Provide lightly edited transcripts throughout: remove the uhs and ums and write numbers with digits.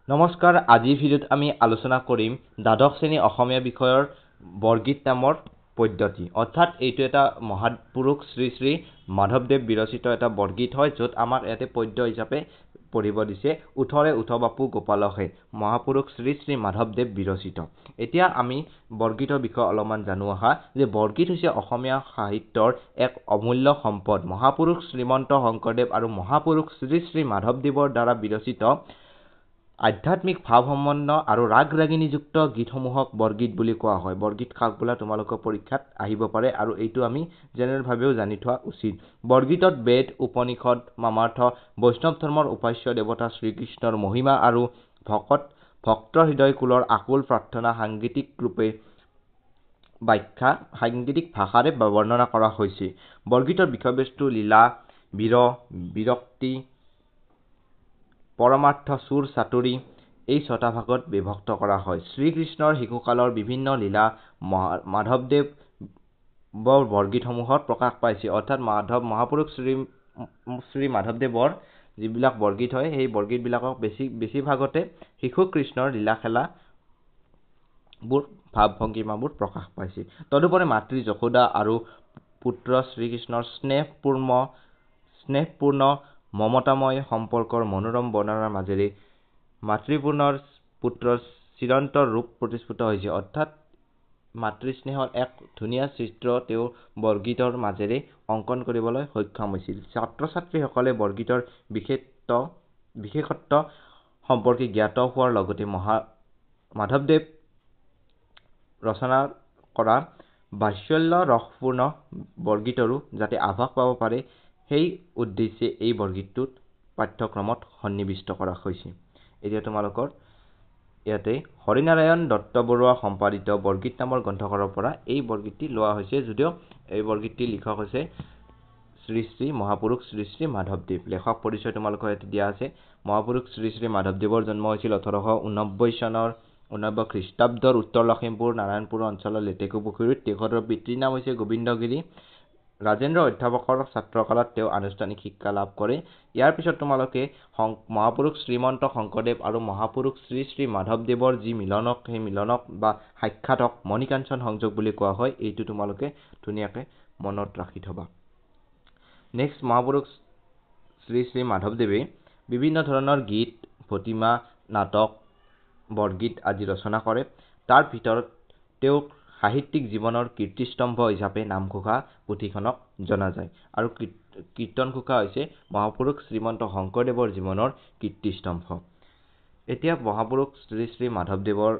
নমস্কাৰ, আজিৰ ভিডিঅ'ত আমি আলোচনা কৰিম দ্বাদশ শ্ৰেণী অসমীয়া বিষয়ৰ বৰগীত নামৰ পদ্ধতি। অৰ্থাৎ এইটো এটা মহাপুৰুষ শ্ৰী শ্ৰী মাধৱদেৱ বিৰচিত এটা বৰগীত হয়, য'ত আমাক ইয়াতে পদ্য হিচাপে পঢ়িব দিছে উঠৰে উঠ বাপু গোপালকে, মহাপুৰুষ শ্ৰী শ্ৰী মাধৱদেৱ বিৰচিত। এতিয়া আমি বৰগীতৰ বিষয়ে অলপমান জানো আহা যে বৰগীত হৈছে অসমীয়া সাহিত্যৰ এক অমূল্য সম্পদ। মহাপুৰুষ শ্ৰীমন্ত শংকৰদেৱ আৰু মহাপুৰুষ শ্ৰী শ্ৰী মাধৱদেৱৰ দ্বাৰা বিৰচিত আধ্যাত্মিক ভাৱসম্পন্ন আৰু ৰাগ ৰাগিণীযুক্ত গীতসমূহক বৰগীত বুলি কোৱা হয়। বৰগীত কাক বোলা তোমালোকৰ পৰীক্ষাত আহিব পাৰে আৰু এইটো আমি জেনেৰেলভাৱেও জানি থোৱা উচিত। বৰগীতত বেদ, উপনিষদ, মামাৰ্থ, বৈষ্ণৱ ধৰ্মৰ উপাস্য দেৱতা শ্ৰীকৃষ্ণৰ মহিমা আৰু ভক্তৰ হৃদয় কুলৰ আকুল প্ৰাৰ্থনা সাংগীতিক ভাষাৰে বৰ্ণনা কৰা হৈছে। বৰগীতৰ বিষয়বস্তু লীলা, বিৰহ, বিৰক্তি, পৰমাৰ্থ, চুৰ, চাতুৰি এই ছটা ভাগত বিভক্ত কৰা হয়। শ্ৰীকৃষ্ণৰ শিশুকালৰ বিভিন্ন লীলা মাধৱদেৱৰ বৰগীতসমূহত প্ৰকাশ পাইছে। অৰ্থাৎ মহাপুৰুষ শ্ৰী মাধৱদেৱৰ যিবিলাক বৰগীত হয়, সেই বৰগীতবিলাকক বেছিভাগতে শিশু কৃষ্ণৰ লীলা খেলাবোৰ ভাৱ ভংগীমাবোৰ প্ৰকাশ পাইছে। তদুপৰি মাতৃ যশোদা আৰু পুত্ৰ শ্ৰীকৃষ্ণৰ স্নেহপূৰ্ণ মমতাময় সম্পৰ্কৰ মনোৰম বৰ্ণনাৰ মাজেৰে মাতৃপূৰ্ণৰ পুত্ৰৰ চিৰন্তন ৰূপ প্ৰতিস্ফুট হৈছে। অৰ্থাৎ মাতৃস্নেহৰ এক ধুনীয়া চিত্ৰ তেওঁ বৰগীতৰ মাজেৰে অংকন কৰিবলৈ সক্ষম হৈছিল। ছাত্ৰ ছাত্ৰীসকলে বৰগীতৰ বিশেষত্ব সম্পৰ্কে জ্ঞাত হোৱাৰ লগতে মাধৱদেৱ ৰচনা কৰা বাৎসল্য ৰসপূৰ্ণ বৰগীতৰো যাতে আভাস পাব পাৰে, সেই উদ্দেশ্যে এই বৰগীতটোত পাঠ্যক্ৰমত সন্নিৱিষ্ট কৰা হৈছে। এতিয়া তোমালোকৰ ইয়াতে হৰিনাৰায়ণ দত্তবৰুৱা সম্পাদিত বৰগীত নামৰ গ্ৰন্থখনৰ পৰা এই বৰগীতটি লোৱা হৈছে, যদিও এই বৰগীতটিৰ লিখক হৈছে শ্ৰী শ্ৰী মহাপুৰুষ শ্ৰী শ্ৰী মাধৱদেৱ। লেখক পৰিচয় তোমালোকৰ ইয়াতে দিয়া আছে। মহাপুৰুষ শ্ৰী শ্ৰী মাধৱদেৱৰ জন্ম হৈছিল 1889 খ্ৰীষ্টাব্দৰ উত্তৰ লখিমপুৰ নাৰায়ণপুৰ অঞ্চলৰ লেটেকুপুখুৰীত। তেখেতৰ পিতৃৰ নাম হৈছে গোবিন্দগিৰি। ৰাজেন্দ্ৰ অধ্যাপকৰ ছাত্ৰকালত তেওঁ আনুষ্ঠানিক শিক্ষা লাভ কৰে। ইয়াৰ পিছত তোমালোকে মহাপুৰুষ শ্ৰীমন্ত শংকৰদেৱ আৰু মহাপুৰুষ শ্ৰী শ্ৰী মাধৱদেৱৰ যি মিলনক, সেই মিলনক বা সাক্ষাতক মণিকাঞ্চন সংযোগ বুলি কোৱা হয়। এইটো তোমালোকে ধুনীয়াকৈ মনত ৰাখি থবা। নেক্সট, মহাপুৰুষ শ্ৰী শ্ৰী মাধৱদেৱে বিভিন্ন ধৰণৰ গীত, ভটিমা, নাটক, বৰগীত আদি ৰচনা কৰে। তাৰ ভিতৰত তেওঁ সাহিত্যিক জীৱনৰ কীৰ্তিস্তম্ভ হিচাপে নামঘোষা পুথিখনক জনা যায়। আৰু কীৰ্তনঘোষা হৈছে মহাপুৰুষ শ্ৰীমন্ত শংকৰদেৱৰ জীৱনৰ কীৰ্তিস্তম্ভ। এতিয়া মহাপুৰুষ শ্ৰী শ্ৰী মাধৱদেৱৰ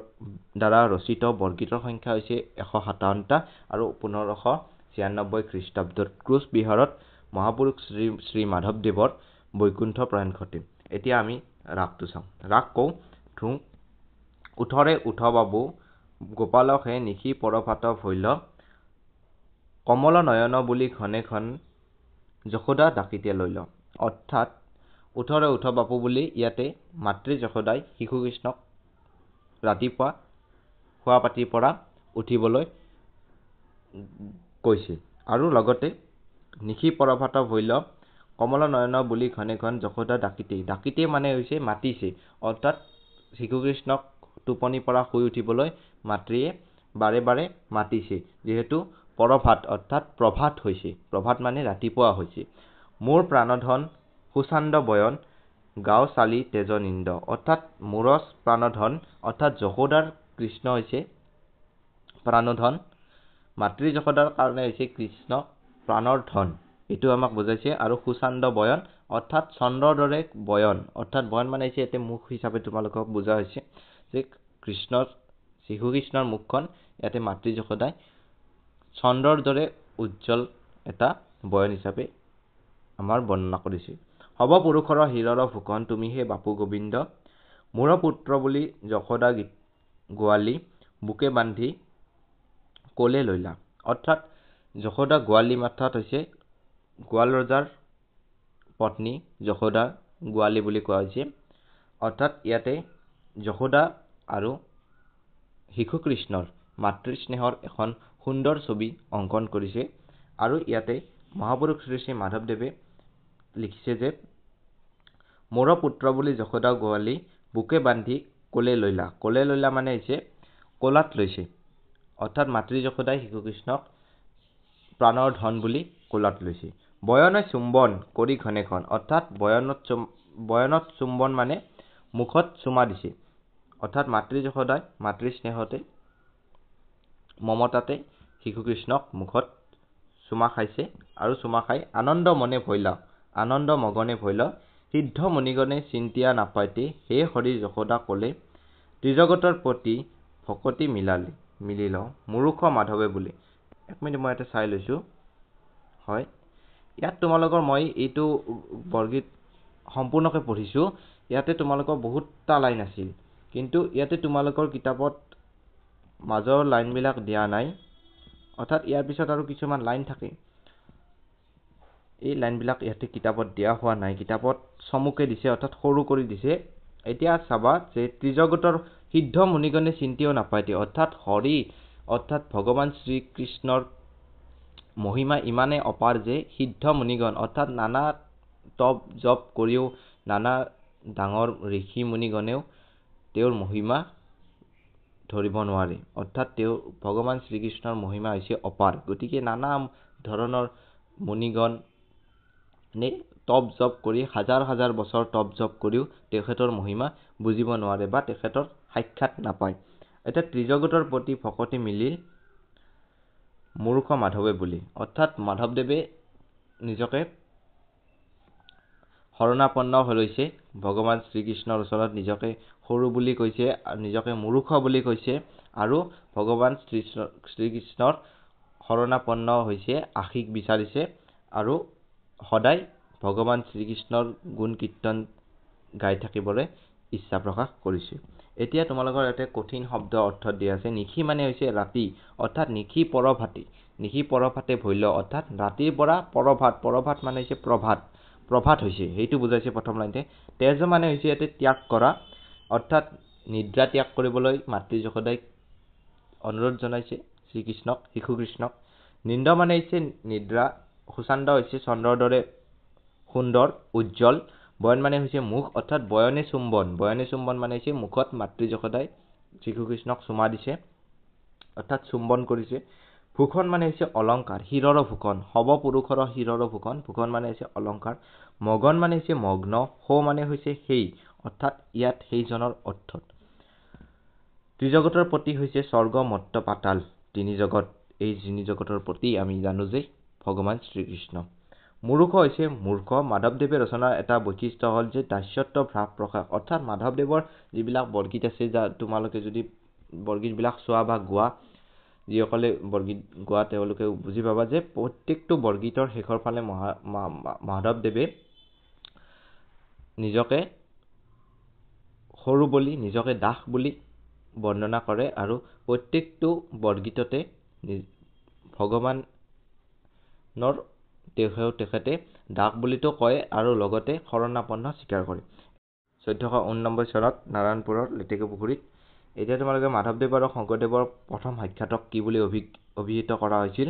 দ্বাৰা ৰচিত বৰগীতৰ সংখ্যা হৈছে 157টা আৰু 1596 খ্ৰীষ্টাব্দত কোচবিহাৰত মহাপুৰুষ শ্ৰী শ্ৰী মাধৱদেৱৰ বৈকুণ্ঠ প্ৰয়াণ ঘটে। এতিয়া আমি ৰাগটো চাওঁ। ৰাগ কওঁ ধুং। উঠৰে উঠ বাবু গোপালকে, নিশি পৰভাত ভৈল, কমল নয়ন বুলি ঘনে ঘন, যশোদা ডাকিতে লৈল। অৰ্থাৎ উঠৰে উঠ বাপু বুলি ইয়াতে মাতৃ যশোদাই শিশু কৃষ্ণক ৰাতিপুৱা শোৱাপাটিৰ পৰা উঠিবলৈ কৈছে। আৰু লগতে নিশি পৰভাত ভৈল, কমল নয়ন বুলি ঘনে ঘন, যশোদা ডাকিতে মানে হৈছে মাতিছে। অৰ্থাৎ শিশু কৃষ্ণক টোপনিৰ পৰা শুই উঠিবলৈ মাতৃয়ে বাৰে বাৰে মাতিছে, যিহেতু পৰভাত অৰ্থাৎ প্ৰভাত হৈছে। প্ৰভাত মানে ৰাতিপুৱা হৈছে। মোৰ প্ৰাণধন সুচান্দ বয়ন, গাঁও চালি তেজ নিন্দ। অৰ্থাৎ মোৰজ প্ৰাণধন, অৰ্থাৎ যশোদাৰ কৃষ্ণ হৈছে প্ৰাণধন। মাতৃ যশোদাৰ কাৰণে হৈছে কৃষ্ণ প্ৰাণৰ ধন, এইটো আমাক বুজাইছে। আৰু সুচান্দ বয়ন অৰ্থাৎ চন্দ্ৰৰ দৰে বয়ন, অৰ্থাৎ বয়ন মানে হৈছে ইয়াতে মুখ হিচাপে তোমালোকক বুজা হৈছে যে শিশু কৃষ্ণৰ মুখখন ইয়াতে মাতৃ যশোদাই চন্দ্ৰৰ দৰে উজ্জ্বল এটা বয়ন হিচাপে আমাৰ বৰ্ণনা কৰিছে। হব পুৰুষৰ শিৰৰ ফুকন, তুমিহে বাপু গোবিন্দ, মোৰ পুত্ৰ বুলি যশোদা গোৱালি, বুকে বান্ধি কোলে লৈলা। অৰ্থাৎ যশোদা গোৱালি অৰ্থাৎ হৈছে গোৱাল ৰজাৰ পত্নী যশোদা গোৱালি বুলি কোৱা হৈছে। অৰ্থাৎ ইয়াতে যশোদা আৰু শিশু কৃষ্ণৰ মাতৃস্নেহৰ এখন সুন্দৰ ছবি অংকন কৰিছে। আৰু ইয়াতে মহাপুৰুষ শ্ৰী শ্ৰী মাধৱদেৱে লিখিছে যে মোৰ পুত্ৰ বুলি যশোদা গোৱালি বুকে বান্ধি কোলে লৈলা মানে হৈছে কোলাত লৈছে, অৰ্থাৎ মাতৃ যশোদাই শিশুকৃষ্ণক প্ৰাণৰ ধন বুলি কোলাত লৈছে। বয়নে চুম্বন কৰি ঘনে ঘন, অৰ্থাৎ বয়নত চুম্বন মানে মুখত চুমা দিছে, অৰ্থাৎ মাতৃ যশোদাই মাতৃ স্নেহতে মমতাতে শিশুকৃষ্ণক মুখত চুমা খাইছে আৰু চুমা খাই আনন্দ মগনে ভৈল সিদ্ধ মুনিগণে চিন্তিয়া নাপাইতে হে হৰি যশোদা ক'লে ত্ৰিজগতৰ প্ৰতি ভকতি মিলিল মুৰুখ মাধৱে বুলি। এক মিনিট মই ইয়াতে চাই লৈছো। হয়, ইয়াত তোমালোকৰ মই এইটো বৰগীত সম্পূৰ্ণকৈ পঢ়িছো। ইয়াতে তোমালোকৰ বহুতটা লাইন আছিল, কিন্তু ইয়াতে তোমালোকৰ কিতাপত মাজৰ লাইনবিলাক দিয়া নাই, অৰ্থাৎ ইয়াৰ পিছত আৰু কিছুমান লাইন থাকে, এই লাইনবিলাক ইয়াতে কিতাপত দিয়া হোৱা নাই, কিতাপত চমুকে দিছে, অৰ্থাৎ সৰু কৰি দিছে। এতিয়া চাবা যে ত্ৰিজগতৰ সিদ্ধ মুনিগণে চিন্তিও নাপাইতে, অৰ্থাৎ ভগৱান শ্ৰীকৃষ্ণৰ মহিমা ইমানে অপাৰ যে সিদ্ধ মুনিগণ অৰ্থাৎ নানা তপ জপ কৰিও নানা ডাঙৰ ঋষি মুনিগণেও তেওঁৰ মহিমা ধৰিব নোৱাৰে, অৰ্থাৎ ভগৱান শ্ৰীকৃষ্ণৰ মহিমা হৈছে অপাৰ। গতিকে নানা ধৰণৰ মুনিগণে তপ জপ কৰি হাজাৰ হাজাৰ বছৰ তপ জপ কৰিও তেখেতৰ মহিমা বুজিব নোৱাৰে বা তেখেতৰ সাক্ষাৎ নাপায়। এতিয়া ত্ৰিজগতৰ প্ৰতি ভকতি মিলিল মুৰুখ মাধৱে বুলি, অৰ্থাৎ মাধৱদেৱে নিজকে শৰণাপন্ন হৈছে ভগৱান শ্ৰীকৃষ্ণৰ ওচৰত, নিজকে সৰু বুলি কৈছে, নিজকে মুৰুখ বুলি কৈছে আৰু ভগৱান শ্ৰীকৃষ্ণৰ শৰণাপন্ন হৈছে, আশীষ বিচাৰিছে আৰু সদায় ভগৱান শ্ৰীকৃষ্ণৰ গুণ কীৰ্তন গাই থাকিবলৈ ইচ্ছা প্ৰকাশ কৰিছে। এতিয়া তোমালোকৰ ইয়াতে কঠিন শব্দ অৰ্থ দিয়া আছে। নিশি মানে হৈছে ৰাতি, অৰ্থাৎ নিশি পৰভাতে ভৈল, অৰ্থাৎ ৰাতিৰ পৰা পৰভাত মানে হৈছে প্ৰভাত হৈছে, সেইটো বুজাইছে প্ৰথম লাইনতে। তেজ মানে হৈছে ইয়াতে ত্যাগ কৰা, অৰ্থাৎ নিদ্ৰা ত্যাগ কৰিবলৈ মাতৃ যশোদাই অনুৰোধ জনাইছে শিশুকৃষ্ণক। নিন্দ মানে হৈছে নিদ্ৰা, সুচান্দ হৈছে চন্দ্ৰৰ দৰে সুন্দৰ উজ্জ্বল। বয়ন মানে হৈছে মুখ, অৰ্থাৎ বয়নে চুম্বন মানে হৈছে মুখত মাতৃ যশোদাই শিশুকৃষ্ণক চুমা দিছে, অৰ্থাৎ চুম্বন কৰিছে। ভূষণ মানে হৈছে অলংকাৰ, শিৰৰ ভূষণ, শৱ পুৰুষৰ শিৰৰ ভূষণ মানে হৈছে অলংকাৰ। মগন মানে হৈছে মগ্ন, সৌ মানে হৈছে সেই, অৰ্থাৎ ইয়াত সেইজনৰ অৰ্থ। ত্ৰিজগতৰ প্ৰতি হৈছে স্বৰ্গ মৰ্ত্য পাতাল তিনি জগত, এই তিনি জগতৰ প্ৰতি আমি জানো যে ভগৱান শ্ৰীকৃষ্ণ। মুৰুখ হৈছে মূৰ্খ। মাধৱদেৱে ৰচনাৰ এটা বৈশিষ্ট্য হ'ল যে দাস্যত্ব ভাৱ প্ৰকাশ, অৰ্থাৎ মাধৱদেৱৰ যিবিলাক বৰগীত আছে, তোমালোকে যদি বৰগীতবিলাক চোৱা বা গোৱা, যিসকলে বৰগীত গোৱা তেওঁলোকে বুজি পাবা যে প্ৰত্যেকটো বৰগীতৰ শেষৰ ফালে মাধৱদেৱে নিজকে সৰু বুলি, নিজকে দাস বুলি বৰ্ণনা কৰে আৰু প্ৰত্যেকটো বৰগীততে ভগৱানৰ তেখেতে দাস বুলিতো কয় আৰু লগতে শৰণাপন্ন স্বীকাৰ কৰে। 1489 চনত নাৰায়ণপুৰৰ লেটেকু পুখুৰীত। এতিয়া তোমালোকে মাধৱদেৱ আৰু শংকৰদেৱৰ প্ৰথম সাক্ষাতক কি বুলি অভিহিত কৰা হৈছিল?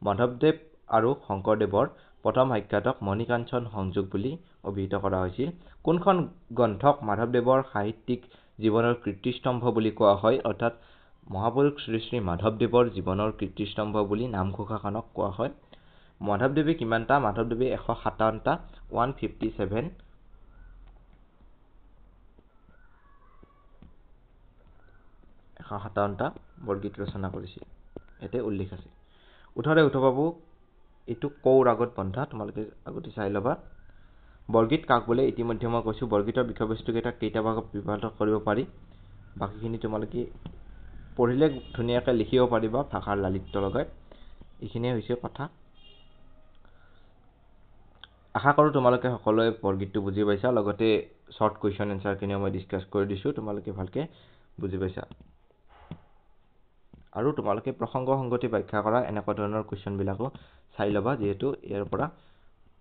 মাধৱদেৱ আৰু শংকৰদেৱৰ প্ৰথম সাক্ষাতক মণিকাঞ্চন সংযোগ বুলি অভিহিত কৰা হৈছিল। কোনখন গ্ৰন্থক মাধৱদেৱৰ সাহিত্যিক জীৱনৰ কীৰ্তিস্তম্ভ বুলি কোৱা হয়? অৰ্থাৎ মহাপুৰুষ শ্ৰী শ্ৰী মাধৱদেৱৰ জীৱনৰ কীৰ্তিস্তম্ভ বুলি নামঘোষাখনক কোৱা হয়। মাধৱদেৱে কিমানটা? মাধৱদেৱে 157টা 157টা বৰগীত ৰচনা কৰিছিল, ইয়াতে উল্লেখ আছে। উঠৰে উঠবাবু এইটো কৌ ৰাগত বন্ধা, তোমালোকে আগতে চাই ল'বা। বৰগীত কাক বোলে? ইতিমধ্যে মই কৈছোঁ বৰগীতৰ বিষয়বস্তুকেইটা কেইটা ভাগত বিভাজন কৰিব পাৰি, বাকীখিনি তোমালোকে পঢ়িলে ধুনীয়াকৈ লিখিব পাৰিবা ভাষাৰ লালিত্য লগাই। এইখিনিয়ে হৈছে কথা। আশা কৰোঁ তোমালোকে সকলোৱে বৰগীতটো বুজি পাইছা, লগতে শ্বৰ্ট কুৱেশ্যন এনচাৰখিনিও মই ডিছকাছ কৰি দিছোঁ, তোমালোকে ভালকৈ বুজি পাইছা। আৰু তোমালোকে প্ৰসংগ সংগতি ব্যাখ্যা কৰা এনেকুৱা ধৰণৰ কুৱেশ্যনবিলাকো চাই ল'বা, যিহেতু ইয়াৰ পৰা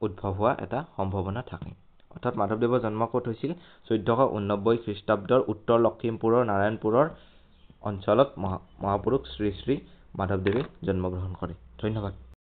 উদ্ভৱ হোৱা এটা সম্ভাৱনা থাকে। অৰ্থাৎ মাধৱদেৱৰ জন্ম ক'ত হৈছিল? 1489 খ্ৰীষ্টাব্দৰ উত্তৰ লখিমপুৰৰ নাৰায়ণপুৰৰ অঞ্চলত মহাপুৰুষ শ্ৰী শ্ৰী মাধৱদেৱে জন্মগ্ৰহণ কৰে। ধন্যবাদ।